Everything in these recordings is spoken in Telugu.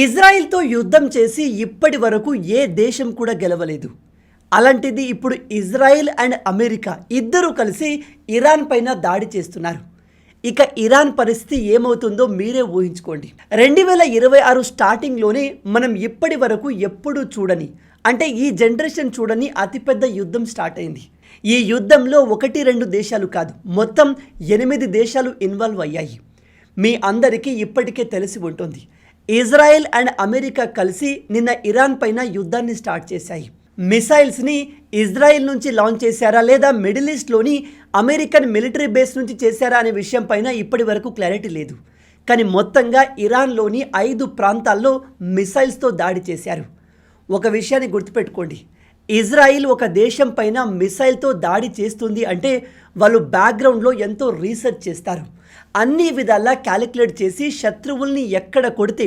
ఇజ్రాయిల్తో యుద్ధం చేసి ఇప్పటి వరకు ఏ దేశం కూడా గెలవలేదు. అలాంటిది ఇప్పుడు ఇజ్రాయిల్ అండ్ అమెరికా ఇద్దరూ కలిసి ఇరాన్ పైన దాడి చేస్తున్నారు. ఇక ఇరాన్ పరిస్థితి ఏమవుతుందో మీరే ఊహించుకోండి. 2026 స్టార్టింగ్లోనే మనం ఇప్పటి వరకు ఎప్పుడూ చూడని, అంటే ఈ జనరేషన్ చూడని అతిపెద్ద యుద్ధం స్టార్ట్ అయింది. ఈ యుద్ధంలో 1-2 దేశాలు కాదు, మొత్తం 8 దేశాలు ఇన్వాల్వ్ అయ్యాయి. మీ అందరికీ ఇప్పటికే తెలిసి ఉంటుంది. ఇజ్రాయెల్ అండ్ అమెరికా కలిసి నిన్న ఇరాన్ పైన యుద్ధాన్ని స్టార్ట్ చేశాయి. మిసైల్స్ని ఇజ్రాయెల్ నుంచి లాంచ్ చేశారా లేదా మిడిల్ ఈస్ట్లోని అమెరికన్ మిలిటరీ బేస్ నుంచి చేశారా అనే విషయం పైన ఇప్పటి వరకు క్లారిటీ లేదు. కానీ మొత్తంగా ఇరాన్లోని 5 ప్రాంతాల్లో మిసైల్స్తో దాడి చేశారు. ఒక విషయాన్ని గుర్తుపెట్టుకోండి, ఇజ్రాయిల్ ఒక దేశం పైన మిసైల్తో దాడి చేస్తుంది అంటే వాళ్ళు బ్యాక్గ్రౌండ్లో ఎంతో రీసెర్చ్ చేస్తారు. అన్ని విధాలా క్యాలిక్యులేట్ చేసి శత్రువుల్ని ఎక్కడ కొడితే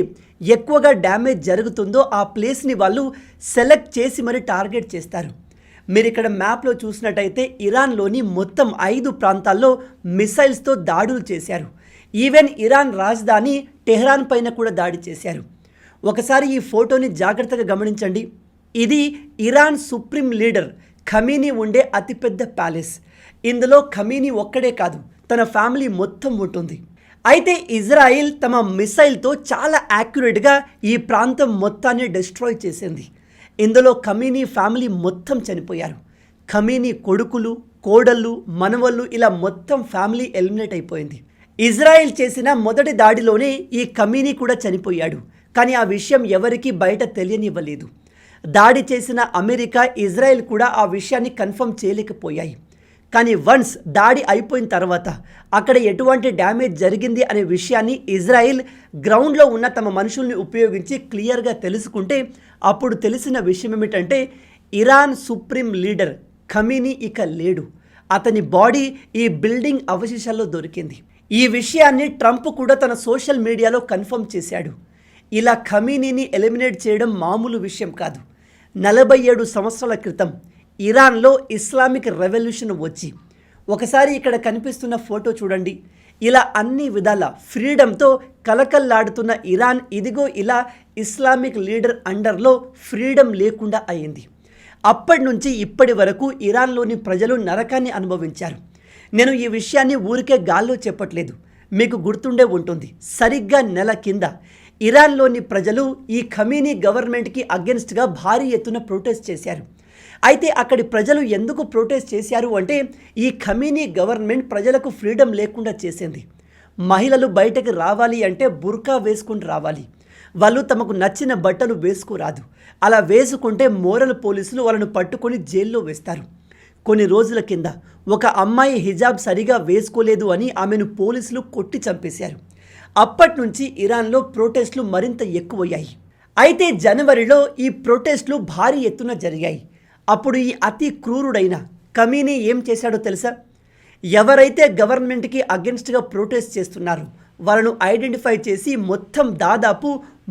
ఎక్కువగా డ్యామేజ్ జరుగుతుందో ఆ ప్లేస్ని వాళ్ళు సెలెక్ట్ చేసి మరి టార్గెట్ చేస్తారు. మీరు ఇక్కడ మ్యాప్లో చూసినట్టయితే ఇరాన్లోని మొత్తం 5 ప్రాంతాల్లో మిసైల్స్తో దాడులు చేశారు. ఈవెన్ ఇరాన్ రాజధాని టెహ్రాన్ పైన కూడా దాడి చేశారు. ఒకసారి ఈ ఫోటోని జాగ్రత్తగా గమనించండి. ఇది ఇరాన్ సుప్రీం లీడర్ ఖమీనీ ఉండే అతిపెద్ద ప్యాలెస్. ఇందులో ఖమీనీ ఒక్కడే కాదు, తన ఫ్యామిలీ మొత్తం ఉంటుంది. అయితే ఇజ్రాయిల్ తమ మిసైల్తో చాలా యాక్యురేట్గా ఈ ప్రాంతం మొత్తాన్ని డిస్ట్రాయ్ చేసింది. ఇందులో ఖమీనీ ఫ్యామిలీ మొత్తం చనిపోయారు. ఖమీనీ కొడుకులు, కోడళ్ళు, మనవళ్ళు ఇలా మొత్తం ఫ్యామిలీ ఎలిమినేట్ అయిపోయింది. ఇజ్రాయిల్ చేసిన మొదటి దాడిలోనే ఈ ఖమీనీ కూడా చనిపోయాడు. కానీ ఆ విషయం ఎవరికీ బయట తెలియనివ్వలేదు. దాడి చేసిన అమెరికా, ఇజ్రాయెల్ కూడా ఆ విషయాన్ని కన్ఫర్మ్ చేయలేకపోయాయి. కానీ వన్స్ దాడి అయిపోయిన తర్వాత అక్కడ ఎటువంటి డ్యామేజ్ జరిగింది అనే విషయాన్ని ఇజ్రాయిల్ గ్రౌండ్లో ఉన్న తమ మనుషుల్ని ఉపయోగించి క్లియర్గా తెలుసుకుంటే అప్పుడు తెలిసిన విషయం ఏమిటంటే ఇరాన్ సుప్రీం లీడర్ ఖమీనీ ఇక లేడు. అతని బాడీ ఈ బిల్డింగ్ అవశేషాల్లో దొరికింది. ఈ విషయాన్ని ట్రంప్ కూడా తన సోషల్ మీడియాలో కన్ఫర్మ్ చేశాడు. ఇలా ఖమీనీని ఎలిమినేట్ చేయడం మామూలు విషయం కాదు. 47 సంవత్సరాల క్రితం ఇరాన్లో ఇస్లామిక్ రెవల్యూషన్ వచ్చి, ఒకసారి ఇక్కడ కనిపిస్తున్న ఫోటో చూడండి. ఇలా అన్ని విధాల ఫ్రీడమ్తో కలకల్లాడుతున్న ఇరాన్ ఇదిగో ఇలా ఇస్లామిక్ లీడర్ అండర్లో ఫ్రీడమ్ లేకుండా అయింది. అప్పటి నుంచి ఇప్పటి వరకు ఇరాన్లోని ప్రజలు నరకాన్ని అనుభవించారు. నేను ఈ విషయాన్ని ఊరికే గాల్లో చెప్పట్లేదు, మీకు గుర్తుండే ఉంటుంది. సరిగ్గా నెల కింద ఇరాన్లోని ప్రజలు ఈ ఖమీనీ గవర్నమెంట్కి అగెన్స్ట్గా భారీ ఎత్తున ప్రొటెస్ట్ చేశారు. అయితే అక్కడి ప్రజలు ఎందుకు ప్రొటెస్ట్ చేశారు అంటే ఈ ఖమీనీ గవర్నమెంట్ ప్రజలకు ఫ్రీడమ్ లేకుండా చేసింది. మహిళలు బయటకు రావాలి అంటే బుర్కా వేసుకుని రావాలి. వాళ్ళు తమకు నచ్చిన బట్టలు వేసుకోరాదు. అలా వేసుకుంటే మోరల్ పోలీసులు వాళ్ళను పట్టుకొని జైల్లో వేస్తారు. కొన్ని రోజుల కింద ఒక అమ్మాయి హిజాబ్ సరిగా వేసుకోలేదు అని ఆమెను పోలీసులు కొట్టి చంపేశారు. అప్పటి నుంచి ఇరాన్లో ప్రొటెస్టులు మరింత ఎక్కువయ్యాయి. అయితే జనవరిలో ఈ ప్రొటెస్టులు భారీ ఎత్తున జరిగాయి. అప్పుడు ఈ అతి క్రూరుడైన ఖమీనీ ఏం చేశాడో తెలుసా? ఎవరైతే గవర్నమెంట్కి అగెన్స్ట్గా ప్రొటెస్ట్ చేస్తున్నారో వాళ్ళను ఐడెంటిఫై చేసి మొత్తం దాదాపు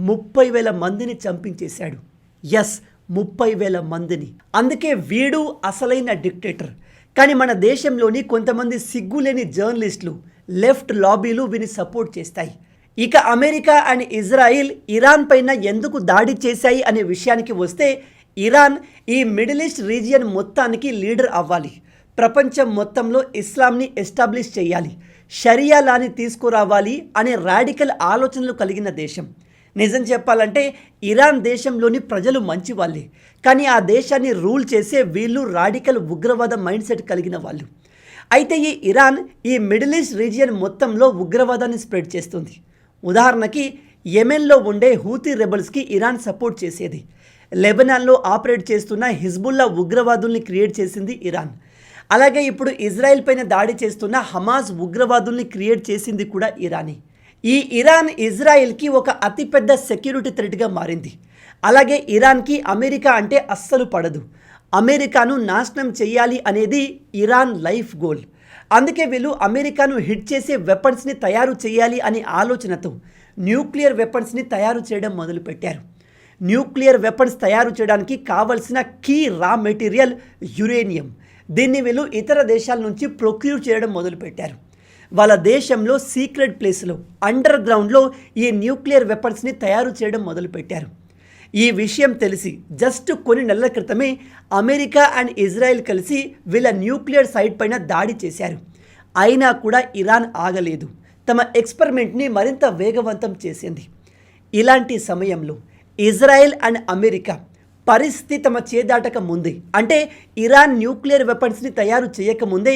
30,000 మందిని చంపించేశాడు. ఎస్, 30,000 మందిని. అందుకే వీడు అసలైన డిక్టేటర్. కానీ మన దేశంలోని కొంతమంది సిగ్గులేని జర్నలిస్టులు, లెఫ్ట్ లాబీలు వీని సపోర్ట్ చేస్తాయి. ఇక అమెరికా అండ్ ఇజ్రాయిల్ ఇరాన్ పైన ఎందుకు దాడి చేశాయి అనే విషయానికి వస్తే, ఇరాన్ ఈ మిడిల్ ఈస్ట్ రీజియన్ మొత్తానికి లీడర్ అవ్వాలి. ప్రపంచం మొత్తంలో ఇస్లాంని ఎస్టాబ్లిష్ చేయాలి, షరియా లాని తీసుకురావాలి అనే రాడికల్ ఆలోచనలు కలిగిన దేశం. నిజం చెప్పాలంటే ఇరాన్ దేశంలోని ప్రజలు మంచి వాళ్ళే, కానీ ఆ దేశాన్ని రూల్ చేసే వీళ్ళు రాడికల్ ఉగ్రవాద మైండ్ సెట్ కలిగిన వాళ్ళు. అయితే ఈ ఇరాన్ ఈ మిడిల్ ఈస్ట్ రీజియన్ మొత్తంలో ఉగ్రవాదాన్ని స్ప్రెడ్ చేస్తుంది. ఉదాహరణకి యెమెన్లో ఉండే హూతీ రెబల్స్కి ఇరాన్ సపోర్ట్ చేసేది. లెబనాన్లో ఆపరేట్ చేస్తున్న హిజ్బుల్లా ఉగ్రవాదుల్ని క్రియేట్ చేసింది ఇరాన్. అలాగే ఇప్పుడు ఇజ్రాయెల్ పైన దాడి చేస్తున్న హమాస్ ఉగ్రవాదుల్ని క్రియేట్ చేసింది కూడా ఇరానే. ఈ ఇరాన్ ఇజ్రాయెల్కి ఒక అతిపెద్ద సెక్యూరిటీ థ్రెట్గా మారింది. అలాగే ఇరాన్కి అమెరికా అంటే అస్సలు పడదు. అమెరికాను నాశనం చేయాలి అనేది ఇరాన్ లైఫ్ గోల్. అందుకే వీళ్ళు అమెరికాను హిట్ చేసే వెపన్స్ని తయారు చేయాలి అనే ఆలోచనతో న్యూక్లియర్ వెపన్స్ని తయారు చేయడం మొదలుపెట్టారు. న్యూక్లియర్ వెపన్స్ తయారు చేయడానికి కావలసిన కీ రా మెటీరియల్ యురేనియం. దీన్ని వీళ్ళు ఇతర దేశాల నుంచి ప్రొక్యూర్ చేయడం మొదలుపెట్టారు. వాళ్ళ దేశంలో సీక్రెట్ ప్లేస్లో అండర్ గ్రౌండ్లో ఈ న్యూక్లియర్ వెపన్స్ని తయారు చేయడం మొదలుపెట్టారు. ఈ విషయం తెలిసి జస్ట్ కొన్ని నెలల క్రితమే అమెరికా అండ్ ఇజ్రాయెల్ కలిసి వీళ్ళ న్యూక్లియర్ సైట్ పైన దాడి చేశారు. అయినా కూడా ఇరాన్ ఆగలేదు, తమ ఎక్స్పెరిమెంట్ని మరింత వేగవంతం చేసింది. ఇలాంటి సమయంలో ఇజ్రాయెల్ అండ్ అమెరికా పరిస్థితి తమ చేదాటక ముందే, అంటే ఇరాన్ న్యూక్లియర్ వెపన్స్ని తయారు చేయకముందే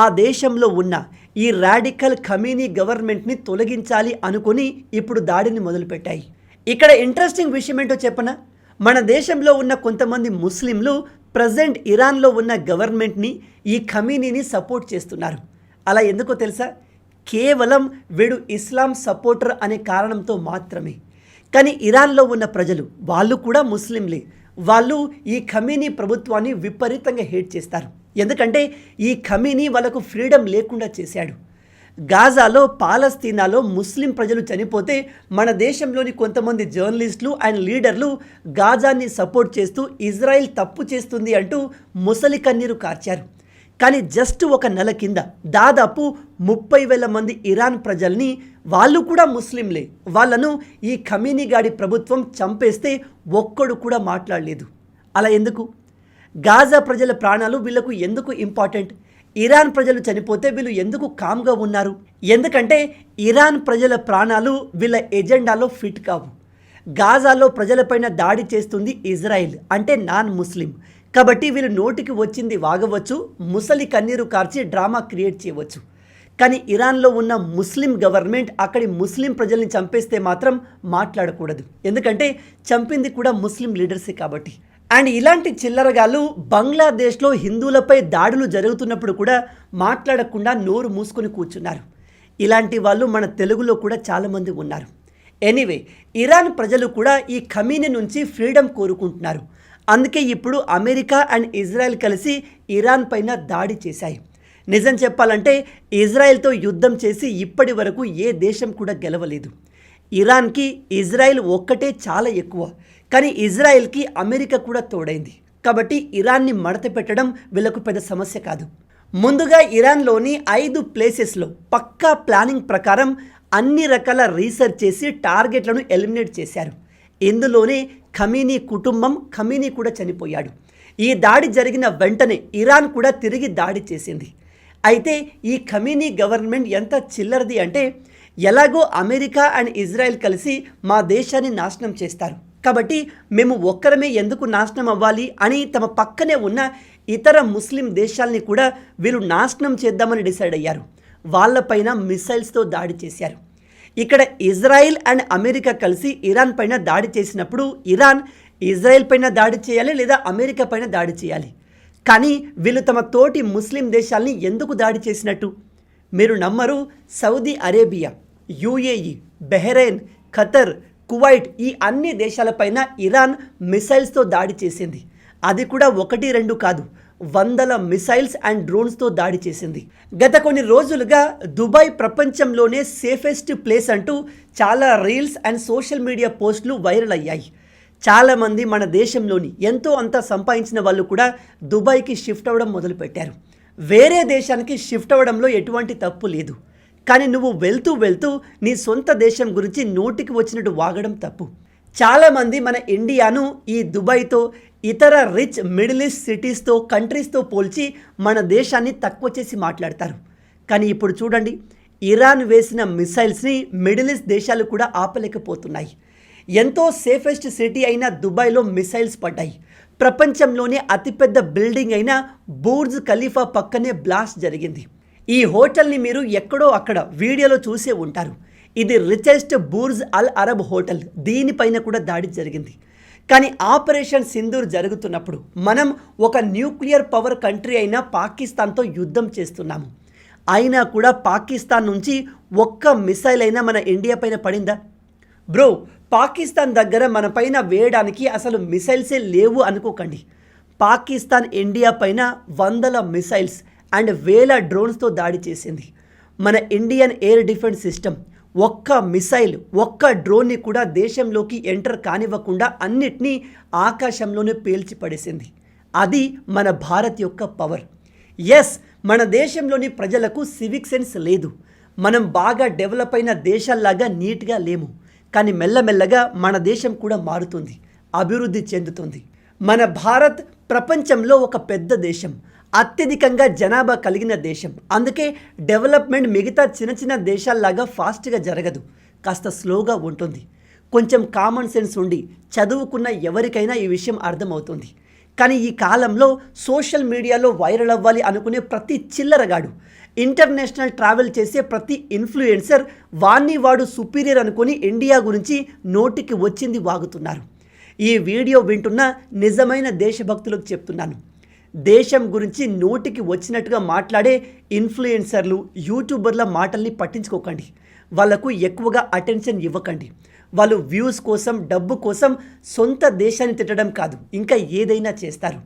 ఆ దేశంలో ఉన్న ఈ రాడికల్ ఖమీనీ గవర్నమెంట్ని తొలగించాలి అనుకుని ఇప్పుడు దాడిని మొదలుపెట్టాయి. ఇక్కడ ఇంట్రెస్టింగ్ విషయం ఏంటో చెప్పనా, మన దేశంలో ఉన్న కొంతమంది ముస్లింలు ప్రజెంట్ ఇరాన్లో ఉన్న గవర్నమెంట్ని, ఈ ఖమీనీని సపోర్ట్ చేస్తున్నారు. అలా ఎందుకో తెలుసా? కేవలం వీడు ఇస్లాం సపోర్టర్ అనే కారణంతో మాత్రమే. కానీ ఇరాన్లో ఉన్న ప్రజలు, వాళ్ళు కూడా ముస్లింలే, వాళ్ళు ఈ ఖమీనీ ప్రభుత్వాన్ని విపరీతంగా హేట్ చేస్తారు. ఎందుకంటే ఈ ఖమీనీ వాళ్ళకు ఫ్రీడమ్ లేకుండా చేశాడు. గాజాలో, పాలస్తీనాలో ముస్లిం ప్రజలు చనిపోతే మన దేశంలోని కొంతమంది జర్నలిస్టులు అండ్ లీడర్లు గాజాని సపోర్ట్ చేస్తూ ఇజ్రాయెల్ తప్పు చేస్తుంది అంటూ ముసలి కన్నీరు కార్చారు. కానీ జస్ట్ ఒక నెల కింద దాదాపు 30,000 మంది ఇరాన్ ప్రజల్ని, వాళ్ళు కూడా ముస్లింలే, వాళ్ళను ఈ ఖమీనీ గాడి ప్రభుత్వం చంపేస్తే ఒక్కడు కూడా మాట్లాడలేదు. అలా ఎందుకు? గాజా ప్రజల ప్రాణాలు వీళ్లకు ఎందుకు ఇంపార్టెంట్? ఇరాన్ ప్రజలు చనిపోతే వీళ్ళు ఎందుకు కామ్గా ఉన్నారు? ఎందుకంటే ఇరాన్ ప్రజల ప్రాణాలు వీళ్ళ ఎజెండాలో ఫిట్ కావు. గాజాలో ప్రజలపైన దాడి చేస్తుంది ఇజ్రాయిల్, అంటే నాన్ ముస్లిం. కాబట్టి వీళ్ళు నోటికి వచ్చింది వాగవచ్చు, ముసలి కన్నీరు కార్చి డ్రామా క్రియేట్ చేయవచ్చు. కానీ ఇరాన్లో ఉన్న ముస్లిం గవర్నమెంట్ అక్కడి ముస్లిం ప్రజల్ని చంపేస్తే మాత్రం మాట్లాడకూడదు. ఎందుకంటే చంపింది కూడా ముస్లిం లీడర్సే కాబట్టి. అండ్ ఇలాంటి చిల్లరగాళ్ళు బంగ్లాదేశ్లో హిందువులపై దాడులు జరుగుతున్నప్పుడు కూడా మాట్లాడకుండా నోరు మూసుకొని కూర్చున్నారు. ఇలాంటి వాళ్ళు మన తెలుగులో కూడా చాలామంది ఉన్నారు. ఎనీవే, ఇరాన్ ప్రజలు కూడా ఈ ఖమీనీ నుంచి ఫ్రీడమ్ కోరుకుంటున్నారు. అందుకే ఇప్పుడు అమెరికా అండ్ ఇజ్రాయెల్ కలిసి ఇరాన్ పైన దాడి చేశాయి. నిజం చెప్పాలంటే ఇజ్రాయెల్తో యుద్ధం చేసి ఇప్పటి వరకు ఏ దేశం కూడా గెలవలేదు. ఇరాన్కి ఇజ్రాయెల్ ఒక్కటే చాలా ఎక్కువ, కానీ ఇజ్రాయెల్కి అమెరికా కూడా తోడైంది. కాబట్టి ఇరాన్ని మడత పెట్టడం వీళ్ళకు పెద్ద సమస్య కాదు. ముందుగా ఇరాన్లోని 5 ప్లేసెస్లో పక్కా ప్లానింగ్ ప్రకారం అన్ని రకాల రీసెర్చ్ చేసి టార్గెట్లను ఎలిమినేట్ చేశారు. ఇందులోనే ఖమీనీ కుటుంబం, ఖమీనీ కూడా చనిపోయాడు. ఈ దాడి జరిగిన వెంటనే ఇరాన్ కూడా తిరిగి దాడి చేసింది. అయితే ఈ ఖమీనీ గవర్నమెంట్ ఎంత చిల్లరది అంటే, ఎలాగో అమెరికా అండ్ ఇజ్రాయెల్ కలిసి మా దేశాన్ని నాశనం చేస్తారు, కాబట్టి మేము ఒక్కరమే ఎందుకు నాశనం అవ్వాలి అని తమ పక్కనే ఉన్న ఇతర ముస్లిం దేశాలని కూడా వీళ్ళు నాశనం చేద్దామని డిసైడ్ అయ్యారు. వాళ్ళపైన మిసైల్స్తో దాడి చేశారు. ఇక్కడ ఇజ్రాయిల్ అండ్ అమెరికా కలిసి ఇరాన్ పైన దాడి చేసినప్పుడు ఇరాన్ ఇజ్రాయెల్ పైన దాడి చేయాలి లేదా అమెరికా పైన దాడి చేయాలి. కానీ వీళ్ళు తమ తోటి ముస్లిం దేశాలని ఎందుకు దాడి చేసినట్టు? మీరు నమ్మరు, Saudi Arabia, UAE, Bahrain, Qatar, Kuwait, ఈ అన్ని దేశాలపైన ఇరాన్ మిసైల్స్తో దాడి చేసింది. అది కూడా 1-2 కాదు, 100 మిసైల్స్ అండ్ డ్రోన్స్తో దాడి చేసింది. గత కొన్ని రోజులుగా దుబాయ్ ప్రపంచంలోనే సేఫెస్ట్ ప్లేస్ అంటూ చాలా రీల్స్ అండ్ సోషల్ మీడియా పోస్టులు వైరల్ అయ్యాయి. చాలామంది మన దేశంలోని ఎంతో అంత సంపాదించిన వాళ్ళు కూడా దుబాయ్కి షిఫ్ట్ అవ్వడం మొదలుపెట్టారు. వేరే దేశానికి షిఫ్ట్ అవ్వడంలో ఎటువంటి తప్పు లేదు. కానీ నువ్వు వెళ్తూ వెళ్తూ నీ సొంత దేశం గురించి నోటికి వచ్చినట్టు వాగడం తప్పు. చాలామంది మన ఇండియాను ఈ దుబాయ్తో, ఇతర రిచ్ మిడిల్ ఈస్ట్ సిటీస్తో, కంట్రీస్తో పోల్చి మన దేశాన్ని తక్కువ చేసి మాట్లాడతారు. కానీ ఇప్పుడు చూడండి, ఇరాన్ వేసిన మిసైల్స్ని మిడిల్ ఈస్ట్ దేశాలు కూడా ఆపలేకపోతున్నాయి. ఎంతో సేఫెస్ట్ సిటీ అయిన దుబాయ్లో మిసైల్స్ పడ్డాయి. ప్రపంచంలోనే అతిపెద్ద బిల్డింగ్ అయిన బుర్జ్ ఖలీఫా పక్కనే బ్లాస్ట్ జరిగింది. ఈ హోటల్ని మీరు ఎక్కడో అక్కడ వీడియోలో చూసే ఉంటారు. ఇది రిచెస్ట్ బుర్జ్ అల్ అరబ్ హోటల్. దీనిపైన కూడా దాడి జరిగింది. కానీ ఆపరేషన్ సింధూర్ జరుగుతున్నప్పుడు మనం ఒక న్యూక్లియర్ పవర్ కంట్రీ అయిన పాకిస్తాన్తో యుద్ధం చేస్తున్నాము. అయినా కూడా పాకిస్తాన్ నుంచి ఒక్క మిసైల్ అయినా మన ఇండియా పైన పడిందా? బ్రో, పాకిస్తాన్ దగ్గర మన పైన వేయడానికి అసలు మిసైల్సే లేవు అనుకోకండి. పాకిస్తాన్ ఇండియా పైన 100 మిసైల్స్ అండ్ 1000 డ్రోన్స్తో దాడి చేసింది. మన ఇండియన్ ఎయిర్ డిఫెన్స్ సిస్టమ్ ఒక్క మిసైల్, ఒక్క డ్రోన్ని కూడా దేశంలోకి ఎంటర్ కానివ్వకుండా అన్నిటినీ ఆకాశంలోనే పేల్చి పడేసింది. అది మన భారత్ యొక్క పవర్. ఎస్, మన దేశంలోని ప్రజలకు సివిక్ సెన్స్ లేదు. మనం బాగా డెవలప్ అయిన దేశాల్లాగా నీట్గా లేము. కానీ మెల్లమెల్లగా మన దేశం కూడా మారుతుంది, అభివృద్ధి చెందుతుంది. మన భారత్ ప్రపంచంలో ఒక పెద్ద దేశం, అత్యధికంగా జనాభా కలిగిన దేశం. అందుకే డెవలప్మెంట్ మిగతా చిన్న చిన్న దేశాల్లాగా ఫాస్ట్గా జరగదు, కాస్త స్లోగా ఉంటుంది. కొంచెం కామన్ సెన్స్ ఉండి చదువుకున్న ఎవరికైనా ఈ విషయం అర్థమవుతుంది. కానీ ఈ కాలంలో సోషల్ మీడియాలో వైరల్ అవ్వాలి అనుకునే ప్రతి చిల్లరగాడు, ఇంటర్నేషనల్ ట్రావెల్ చేసే ప్రతి ఇన్ఫ్లుయెన్సర్ వాడు సుపీరియర్ అనుకుని ఇండియా గురించి నోటికి వచ్చింది వాగుతున్నారు. ఈ వీడియో వింటున్న నిజమైన దేశభక్తులకు చెప్తున్నాను, దేశం గురించి నోటికి వచ్చినట్టుగా మాట్లాడే ఇన్ఫ్లుయెన్సర్లు, యూట్యూబర్ల మాటల్ని పట్టించుకోకండి. వాళ్ళకు ఎక్కువగా అటెన్షన్ ఇవ్వకండి. వాళ్ళు వ్యూస్ కోసం, డబ్బు కోసం సొంత దేశాన్ని తిట్టడం కాదు, ఇంకా ఏదైనా చేస్తారు.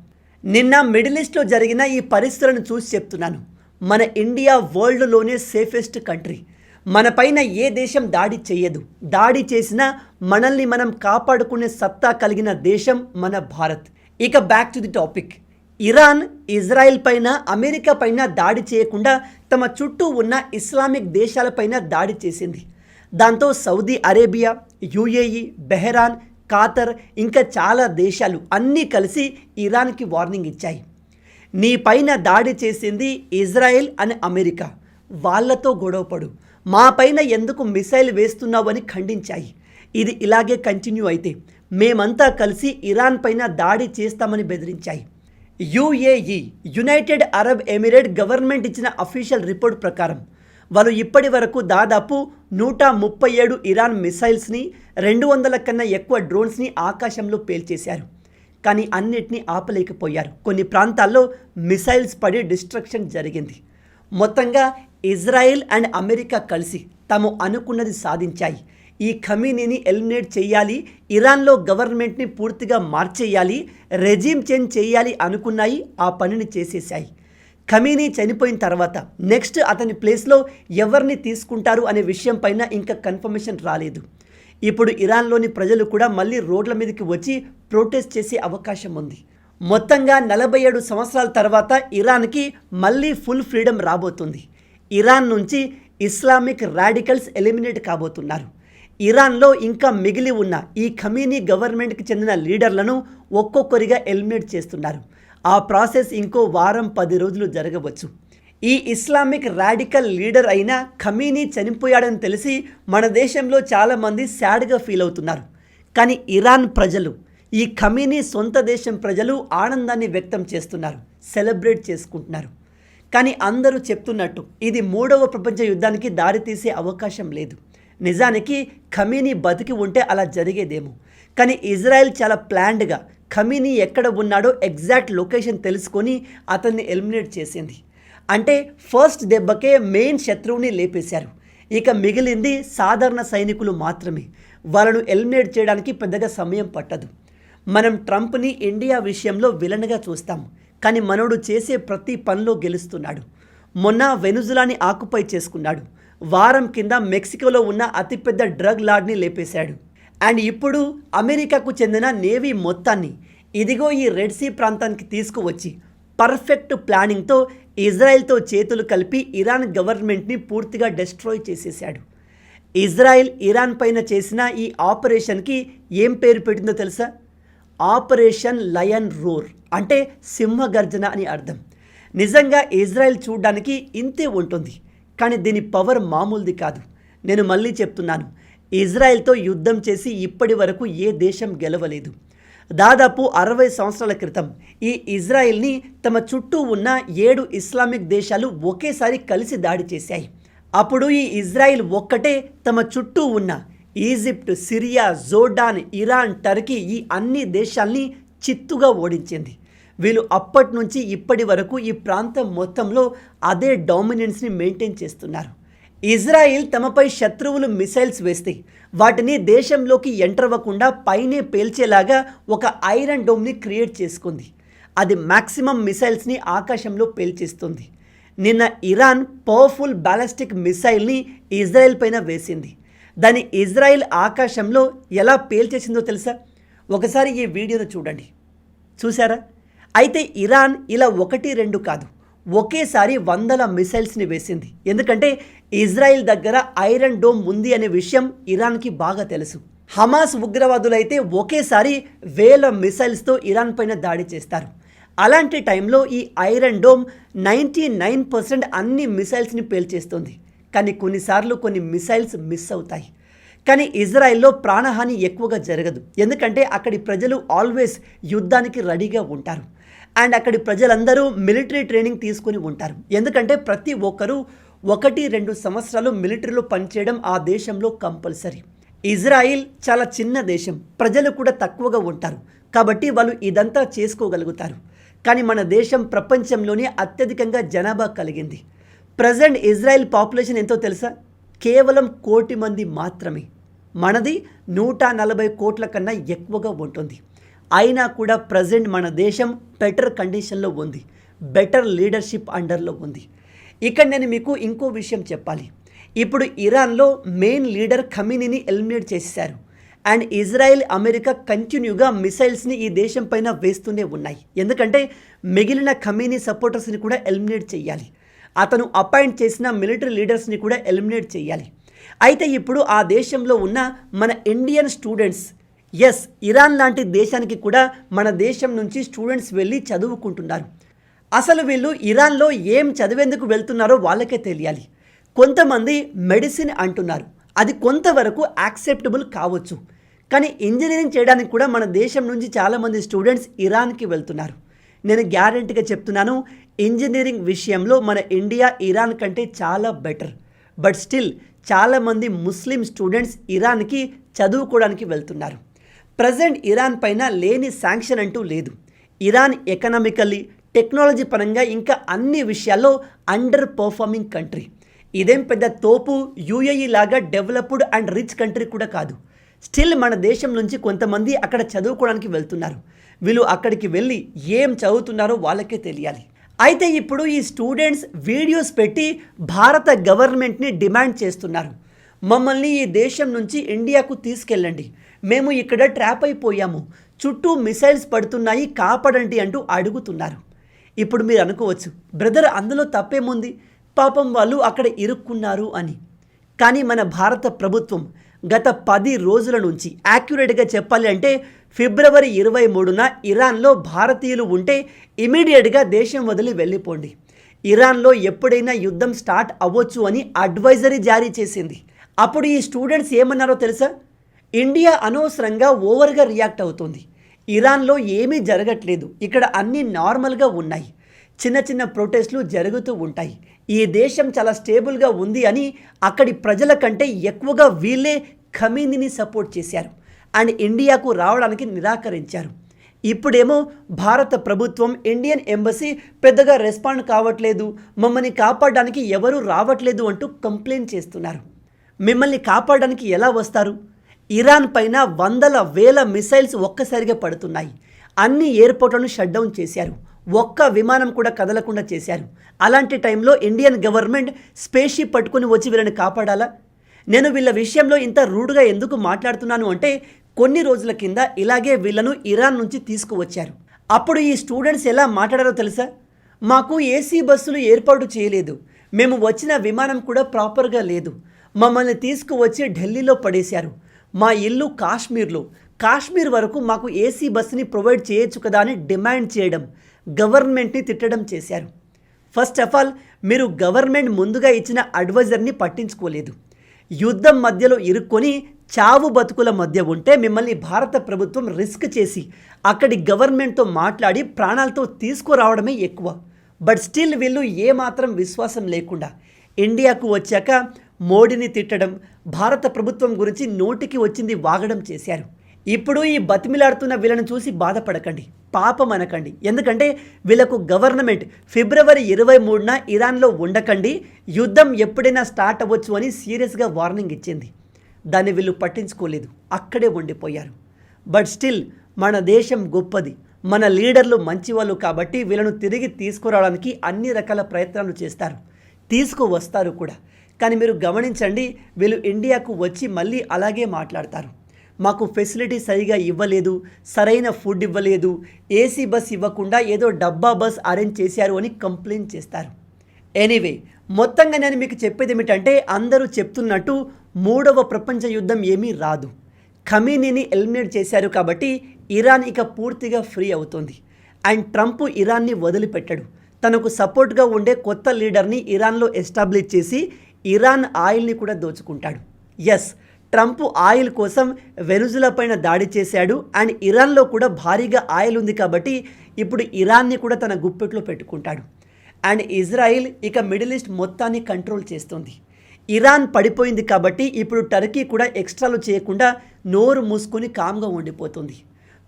నిన్న మిడిల్ ఈస్ట్లో జరిగిన ఈ పరిస్థితులను చూసి చెప్తున్నాను. మన ఇండియా వరల్డ్లోనే సేఫెస్ట్ కంట్రీ. మన పైన ఏ దేశం దాడి చేయదు. దాడి చేసినా మనల్ని మనం కాపాడుకునే సత్తా కలిగిన దేశం మన భారత్. ఇక back to the topic. Iran Israel పైన, అమెరికా పైన దాడి చేయకుండా తమ చుట్టూ ఉన్న ఇస్లామిక్ దేశాలపైన దాడి చేసింది. దాంతో సౌదీ అరేబియా, యుఏఈ, బెహ్రాన్, ఖాతర్ ఇంకా చాలా దేశాలు అన్నీ కలిసి ఇరాన్కి వార్నింగ్ ఇచ్చాయి. నీ పైన దాడి చేసింది ఇజ్రాయెల్ అని అమెరికా, వాళ్ళతో గొడవపడు, మా పైన ఎందుకు మిసైల్ వేస్తున్నావు అని ఖండించాయి. ఇది ఇలాగే కంటిన్యూ అయితే మేమంతా కలిసి ఇరాన్ పైన దాడి చేస్తామని బెదిరించాయి. UAE, united Arab emirate government ఇచ్చిన అఫీషియల్ రిపోర్ట్ ప్రకారం వాళ్ళు ఇప్పటి వరకు దాదాపు 137 ఇరాన్ మిసైల్స్ని, 200 కన్నా ఎక్కువ డ్రోన్స్ని ఆకాశంలో పేల్చేశారు. కానీ అన్నిటినీ ఆపలేకపోయారు. కొన్ని ప్రాంతాల్లో మిసైల్స్ పడి డిస్ట్రక్షన్ జరిగింది. మొత్తంగా ఇజ్రాయెల్ అండ్ అమెరికా కలిసి తాము అనుకున్నది సాధించాయి. ఈ ఖమీనీని ఎలిమినేట్ చేయాలి, ఇరాన్లో గవర్నమెంట్ని పూర్తిగా మార్చేయాలి, రెజీమ్ చేంజ్ చేయాలి అనుకున్నాయి. ఆ పనిని చేసేశాయి. ఖమీనీ చనిపోయిన తర్వాత నెక్స్ట్ అతని ప్లేస్లో ఎవరిని తీసుకుంటారు అనే విషయం పైన ఇంకా కన్ఫర్మేషన్ రాలేదు. ఇప్పుడు ఇరాన్లోని ప్రజలు కూడా మళ్ళీ రోడ్ల మీదకి వచ్చి ప్రొటెస్ట్ చేసే అవకాశం ఉంది. మొత్తంగా 47 సంవత్సరాల తర్వాత ఇరాన్కి మళ్ళీ ఫుల్ ఫ్రీడమ్ రాబోతుంది. ఇరాన్ నుంచి ఇస్లామిక్ రాడికల్స్ ఎలిమినేట్ కాబోతున్నారు. ఇరాన్లో ఇంకా మిగిలి ఉన్న ఈ ఖమీనీ గవర్నమెంట్కి చెందిన లీడర్లను ఒక్కొక్కరిగా ఎలిమినేట్ చేస్తున్నారు. ఆ ప్రాసెస్ ఇంకో వారం 10 రోజులు జరగవచ్చు. ఈ ఇస్లామిక్ రాడికల్ లీడర్ అయిన ఖమీనీ చనిపోయాడని తెలిసి మన దేశంలో చాలామంది సాడ్గా ఫీల్ అవుతున్నారు. కానీ ఇరాన్ ప్రజలు, ఈ ఖమీనీ సొంత దేశం ప్రజలు ఆనందాన్ని వ్యక్తం చేస్తున్నారు, సెలబ్రేట్ చేసుకుంటున్నారు. కానీ అందరూ చెప్తున్నట్టు ఇది 3వ ప్రపంచ యుద్ధానికి దారితీసే అవకాశం లేదు. నిజానికి ఖమీనీ బతికి ఉంటే అలా జరిగేదేమో. కానీ ఇజ్రాయెల్ చాలా ప్లాన్డ్గా ఖమీనీ ఎక్కడ ఉన్నాడో ఎగ్జాక్ట్ లొకేషన్ తెలుసుకొని అతన్ని ఎలిమినేట్ చేసింది. అంటే ఫస్ట్ దెబ్బకే మెయిన్ శత్రువుని లేపేశారు. ఇక మిగిలింది సాధారణ సైనికులు మాత్రమే. వాళ్ళను ఎలిమినేట్ చేయడానికి పెద్దగా సమయం పట్టదు. మనం ట్రంప్ని ఇండియా విషయంలో విలన్గా చూస్తాం, కానీ మనోడు చేసే ప్రతి పనిలో గెలుస్తున్నాడు. మొన్న వెనుజులాని ఆక్యుపై చేసుకున్నాడు. వారం కింద మెక్సికోలో ఉన్న అతిపెద్ద డ్రగ్ లార్డ్ని లేపేశాడు. అండ్ ఇప్పుడు అమెరికాకు చెందిన నేవీ మొత్తాన్ని ఇదిగో ఈ రెడ్ సీ ప్రాంతానికి తీసుకువచ్చి పర్ఫెక్ట్ ప్లానింగ్తో ఇజ్రాయెల్తో చేతులు కలిపి ఇరాన్ గవర్నమెంట్ని పూర్తిగా డిస్ట్రాయ్ చేసేశాడు. ఇజ్రాయెల్ ఇరాన్ పైన చేసిన ఈ ఆపరేషన్కి ఏం పేరు పెట్టిందో తెలుసా? ఆపరేషన్ లయన్ రోర్, అంటే సింహగర్జన అని అర్థం. నిజంగా ఇజ్రాయెల్ చూడడానికి ఇంతే ఉంటుంది, కానీ దీని పవర్ మామూలుది కాదు. నేను మళ్ళీ చెప్తున్నాను, ఇజ్రాయెల్తో యుద్ధం చేసి ఇప్పటి వరకు ఏ దేశం గెలవలేదు. దాదాపు 60 సంవత్సరాల క్రితం ఈ ఇజ్రాయెల్ని తమ చుట్టూ ఉన్న 7 ఇస్లామిక్ దేశాలు ఒకేసారి కలిసి దాడి చేశాయి. అప్పుడు ఈ ఇజ్రాయెల్ ఒక్కటే తమ చుట్టూ ఉన్న Egypt, Syria, Jordan, Iran, Turkey ఈ అన్ని దేశాల్ని చిత్తుగా ఓడించింది. వీళ్ళు అప్పటి నుంచి ఇప్పటి వరకు ఈ ప్రాంతం మొత్తంలో అదే డామినెన్స్ని మెయింటైన్ చేస్తున్నారు. ఇజ్రాయిల్ తమపై శత్రువులు మిసైల్స్ వేస్తే వాటిని దేశంలోకి ఎంటర్ అవ్వకుండా పైనే పేల్చేలాగా ఒక ఐరన్ డోమ్ని క్రియేట్ చేసుకుంది. అది మ్యాక్సిమం మిసైల్స్ని ఆకాశంలో పేల్చేస్తుంది. నిన్న ఇరాన్ పవర్ఫుల్ బ్యాలిస్టిక్ మిసైల్ని ఇజ్రాయెల్ పైన వేసింది. దాన్ని ఇజ్రాయెల్ ఆకాశంలో ఎలా పేల్చేసిందో తెలుసా? ఒకసారి ఈ వీడియోను చూడండి. చూసారా? అయితే ఇరాన్ ఇలా 1-2 కాదు, ఒకేసారి 100 మిసైల్స్ని వేసింది. ఎందుకంటే ఇజ్రాయిల్ దగ్గర ఐరన్ డోమ్ ఉంది అనే విషయం ఇరాన్కి బాగా తెలుసు. హమాస్ ఉగ్రవాదులైతే ఒకేసారి వేల మిసైల్స్తో ఇరాన్ పైన దాడి చేస్తారు. అలాంటి టైంలో ఈ ఐరన్ డోమ్ 99% అన్ని మిసైల్స్ని పేల్చేస్తుంది. కానీ కొన్నిసార్లు కొన్ని మిసైల్స్ మిస్ అవుతాయి. కానీ ఇజ్రాయెల్లో ప్రాణహాని ఎక్కువగా జరగదు. ఎందుకంటే అక్కడి ప్రజలు ఆల్వేస్ యుద్ధానికి రెడీగా ఉంటారు. అండ్ అక్కడి ప్రజలందరూ మిలిటరీ ట్రైనింగ్ తీసుకుని ఉంటారు. ఎందుకంటే ప్రతి ఒక్కరూ 1-2 సంవత్సరాలు మిలిటరీలో పనిచేయడం ఆ దేశంలో కంపల్సరీ. ఇజ్రాయిల్ చాలా చిన్న దేశం, ప్రజలు కూడా తక్కువగా ఉంటారు. కాబట్టి వాళ్ళు ఇదంతా చేసుకోగలుగుతారు. కానీ మన దేశం ప్రపంచంలోనే అత్యధికంగా జనాభా కలిగింది. ప్రజెంట్ ఇజ్రాయెల్ పాపులేషన్ ఎంతో తెలుసా? కేవలం 1 కోటి మంది మాత్రమే. మనది 140 కోట్ల కన్నా ఎక్కువగా ఉంటుంది. అయినా కూడా ప్రజెంట్ మన దేశం బెటర్ కండిషన్లో ఉంది, బెటర్ లీడర్షిప్ అండర్లో ఉంది. ఇక్కడ నేను మీకు ఇంకో విషయం చెప్పాలి. ఇప్పుడు ఇరాన్లో మెయిన్ లీడర్ ఖమీనీని ఎలిమినేట్ చేశారు. అండ్ ఇజ్రాయెల్, అమెరికా కంటిన్యూగా మిసైల్స్ని ఈ దేశం పైన వేస్తూనే ఉన్నాయి. ఎందుకంటే మిగిలిన ఖమీనీ సపోర్టర్స్ని కూడా ఎలిమినేట్ చేయాలి. అతను అపాయింట్ చేసిన మిలిటరీ లీడర్స్ని కూడా ఎలిమినేట్ చేయాలి. అయితే ఇప్పుడు ఆ దేశంలో ఉన్న మన ఇండియన్ స్టూడెంట్స్, ఇరాన్ లాంటి దేశానికి కూడా మన దేశం నుంచి స్టూడెంట్స్ వెళ్ళి చదువుకుంటున్నారు. అసలు వీళ్ళు ఇరాన్లో ఏం చదివేందుకు వెళ్తున్నారో వాళ్ళకే తెలియాలి. కొంతమంది మెడిసిన్ అంటున్నారు, అది కొంతవరకు యాక్సెప్టబుల్ కావచ్చు. కానీ ఇంజనీరింగ్ చేయడానికి కూడా మన దేశం నుంచి చాలామంది స్టూడెంట్స్ ఇరాన్కి వెళ్తున్నారు. నేను గ్యారెంటీగా చెప్తున్నాను, ఇంజనీరింగ్ విషయంలో మన ఇండియా ఇరాన్ కంటే చాలా బెటర్. బట్ స్టిల్ చాలామంది ముస్లిం స్టూడెంట్స్ ఇరాన్కి చదువుకోవడానికి వెళ్తున్నారు. ప్రజెంట్ ఇరాన్ పైన లేని శాంక్షన్ అంటూ లేదు. ఇరాన్ ఎకనామికల్లీ, టెక్నాలజీ పరంగా ఇంకా అన్ని విషయాల్లో అండర్ పర్ఫార్మింగ్ కంట్రీ. ఇదేం పెద్ద తోపు యూఏఈ లాగా డెవలప్డ్ అండ్ రిచ్ కంట్రీ కూడా కాదు. స్టిల్ మన దేశం నుంచి కొంతమంది అక్కడ చదువుకోవడానికి వెళ్తున్నారు. వీళ్ళు అక్కడికి వెళ్ళి ఏం చదువుతున్నారో వాళ్ళకే తెలియాలి. అయితే ఇప్పుడు ఈ స్టూడెంట్స్ వీడియోస్ పెట్టి భారత గవర్నమెంట్ని డిమాండ్ చేస్తున్నారు. మమ్మల్ని ఈ దేశం నుంచి ఇండియాకు తీసుకెళ్ళండి, మేము ఇక్కడ ట్రాప్ అయిపోయాము, చుట్టూ మిసైల్స్ పడుతున్నాయి, కాపాడండి అంటూ అడుగుతున్నారు. ఇప్పుడు మీరు అనుకోవచ్చు, బ్రదర్ అందులో తప్పేముంది, పాపం వాళ్ళు అక్కడ ఇరుక్కున్నారు అని. కానీ మన భారత ప్రభుత్వం గత 10 రోజుల నుంచి, యాక్యురేట్గా చెప్పాలి అంటే ఫిబ్రవరి 23న ఇరాన్లో భారతీయులు ఉంటే ఇమీడియట్గా దేశం వదిలి వెళ్ళిపోండి, ఇరాన్లో ఎప్పుడైనా యుద్ధం స్టార్ట్ అవ్వచ్చు అని అడ్వైజరీ జారీ చేసింది. అప్పుడు ఈ స్టూడెంట్స్ ఏమన్నారో తెలుసా? ఇండియా అనవసరంగా ఓవర్గా రియాక్ట్ అవుతుంది, ఇరాన్లో ఏమీ జరగట్లేదు, ఇక్కడ అన్నీ నార్మల్గా ఉన్నాయి, చిన్న చిన్న ప్రొటెస్ట్లు జరుగుతూ ఉంటాయి, ఈ దేశం చాలా స్టేబుల్గా ఉంది అని అక్కడి ప్రజల కంటే ఎక్కువగా వీళ్ళే ఖమీనీని సపోర్ట్ చేశారు అండ్ ఇండియాకు రావడానికి నిరాకరించారు. ఇప్పుడేమో భారత ప్రభుత్వం, ఇండియన్ ఎంబసీ పెద్దగా రెస్పాండ్ కావట్లేదు, మమ్మల్ని కాపాడడానికి ఎవరూ రావట్లేదు అంటూ కంప్లైంట్ చేస్తున్నారు. మిమ్మల్ని కాపాడడానికి ఎలా వస్తారు? ఇరాన్ పైన వందల వేల మిసైల్స్ ఒక్కసారిగా పడుతున్నాయి. అన్ని ఎయిర్పోర్ట్లను షట్ డౌన్ చేశారు, ఒక్క విమానం కూడా కదలకుండా చేశారు. అలాంటి టైంలో ఇండియన్ గవర్నమెంట్ స్పేస్ షిప్ పట్టుకుని వచ్చి వీళ్ళని కాపాడాలా? నేను వీళ్ళ విషయంలో ఇంత రూడ్గా ఎందుకు మాట్లాడుతున్నాను అంటే, కొన్ని రోజుల కింద ఇలాగే వీళ్ళను ఇరాన్ నుంచి తీసుకువచ్చారు. అప్పుడు ఈ స్టూడెంట్స్ ఎలా మాట్లాడారో తెలుసా? మాకు ఏసీ బస్సులు ఏర్పాటు చేయలేదు, మేము వచ్చిన విమానం కూడా ప్రాపర్గా లేదు, మమ్మల్ని తీసుకువచ్చి ఢిల్లీలో పడేశారు, మా ఇల్లు కాశ్మీర్లో, కాశ్మీర్ వరకు మాకు ఏసీ బస్సుని ప్రొవైడ్ చేయొచ్చు కదా అని డిమాండ్ చేయడం, గవర్నమెంట్ని తిట్టడం చేశారు. ఫస్ట్ ఆఫ్ ఆల్ మీరు గవర్నమెంట్ ముందుగా ఇచ్చిన అడ్వైజర్ని పట్టించుకోలేదు. యుద్ధం మధ్యలో ఇరుక్కొని చావు బతుకుల మధ్య ఉంటే మిమ్మల్ని భారత ప్రభుత్వం రిస్క్ చేసి అక్కడి గవర్నమెంట్తో మాట్లాడి ప్రాణాలతో తీసుకురావడమే ఎక్కువ. బట్ స్టిల్ వీళ్ళు ఏమాత్రం విశ్వాసం లేకుండా ఇండియాకు వచ్చాక మోడీని తిట్టడం, భారత ప్రభుత్వం గురించి నోటికి వచ్చింది వాగడం చేశారు. ఇప్పుడు ఈ బతిమిలాడుతున్న వీళ్ళని చూసి బాధపడకండి, పాపం అనకండి. ఎందుకంటే వీళ్ళకు గవర్నమెంట్ ఫిబ్రవరి 23న ఇరాన్లో ఉండకండి, యుద్ధం ఎప్పుడైనా స్టార్ట్ అవ్వచ్చు అని సీరియస్గా వార్నింగ్ ఇచ్చింది. దాన్ని వీళ్ళు పట్టించుకోలేదు, అక్కడే ఉండిపోయారు. బట్ స్టిల్ మన దేశం గొప్పది, మన లీడర్లు మంచివాళ్ళు కాబట్టి వీళ్ళను తిరిగి తీసుకురావడానికి అన్ని రకాల ప్రయత్నాలు చేస్తారు, తీసుకువస్తారు కూడా. కానీ మీరు గమనించండి, వీళ్ళు ఇండియాకు వచ్చి మళ్ళీ అలాగే మాట్లాడతారు. మాకు ఫెసిలిటీ సరిగా ఇవ్వలేదు, సరైన ఫుడ్ ఇవ్వలేదు, ఏసీ బస్ ఇవ్వకుండా ఏదో డబ్బా బస్ అరేంజ్ చేశారు అని కంప్లైంట్ చేస్తారు. ఎనీవే, మొత్తంగా నేను మీకు చెప్పేది ఏమిటంటే అందరూ చెప్తున్నట్టు మూడవ ప్రపంచ యుద్ధం ఏమీ రాదు. ఖమీనీని ఎలిమినేట్ చేశారు కాబట్టి ఇరాన్ ఇక పూర్తిగా ఫ్రీ అవుతుంది. అండ్ ట్రంప్ ఇరాన్ని వదిలిపెట్టాడు. తనకు సపోర్ట్గా ఉండే కొత్త లీడర్ని ఇరాన్లో ఎస్టాబ్లిష్ చేసి ఇరాన్ ఆయిల్ని కూడా దోచుకుంటాడు. ఎస్, ట్రంప్ ఆయిల్ కోసం వెనుజులా పైన దాడి చేశాడు. అండ్ ఇరాన్లో కూడా భారీగా ఆయిల్ ఉంది కాబట్టి ఇప్పుడు ఇరాన్ని కూడా తన గుప్పెట్లో పెట్టుకుంటాడు. అండ్ ఇజ్రాయిల్ ఇక మిడిల్ ఈస్ట్ మొత్తాన్ని కంట్రోల్ చేస్తుంది. ఇరాన్ పడిపోయింది కాబట్టి ఇప్పుడు టర్కీ కూడా ఎక్స్ట్రాలు చేయకుండా నోరు మూసుకొని కామ్గా ఉండిపోతుంది.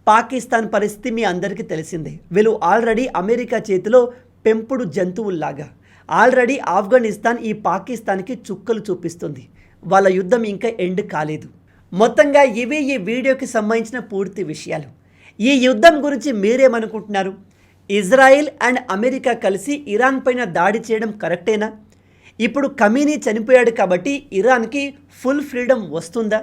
పాకిస్తాన్ పరిస్థితి మీ అందరికీ తెలిసిందే. వీళ్ళు ఆల్రెడీ అమెరికా చేతిలో పెంపుడు జంతువుల్లాగా. ఆల్రెడీ ఆఫ్ఘనిస్తాన్ ఈ పాకిస్తాన్కి చుక్కలు చూపిస్తుంది. వాళ్ళ యుద్ధం ఇంకా ఎండ్ కాలేదు. మొత్తంగా ఇవే ఈ వీడియోకి సంబంధించిన పూర్తి విషయాలు. ఈ యుద్ధం గురించి మీరేమనుకుంటున్నారు? ఇజ్రాయిల్ అండ్ అమెరికా కలిసి ఇరాన్ పైన దాడి చేయడం కరెక్టేనా? ఇప్పుడు ఖమీనీ చనిపోయాడు కాబట్టి ఇరాన్కి ఫుల్ ఫ్రీడమ్ వస్తుందా,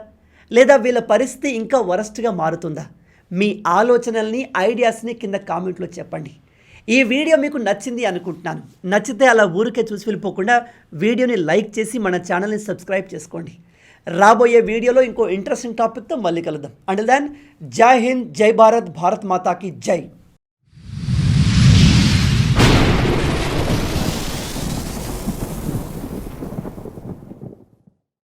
లేదా వీళ్ళ పరిస్థితి ఇంకా వరస్ట్గా మారుతుందా? మీ ఆలోచనల్ని, ఐడియాస్ని కింద కామెంట్లో చెప్పండి. ఈ వీడియో మీకు నచ్చింది అనుకుంటున్నాను. నచ్చితే అలా ఊరికే చూసి వెళ్ళిపోకుండా వీడియోని లైక్ చేసి మన ఛానల్ని సబ్స్క్రైబ్ చేసుకోండి. రాబోయే వీడియోలో ఇంకో ఇంట్రెస్టింగ్ టాపిక్తో మళ్ళీ కలుద్దాం. అంటిల్ దెన్, జై హింద్, జై భారత్, భారత్ మాతాకి జై.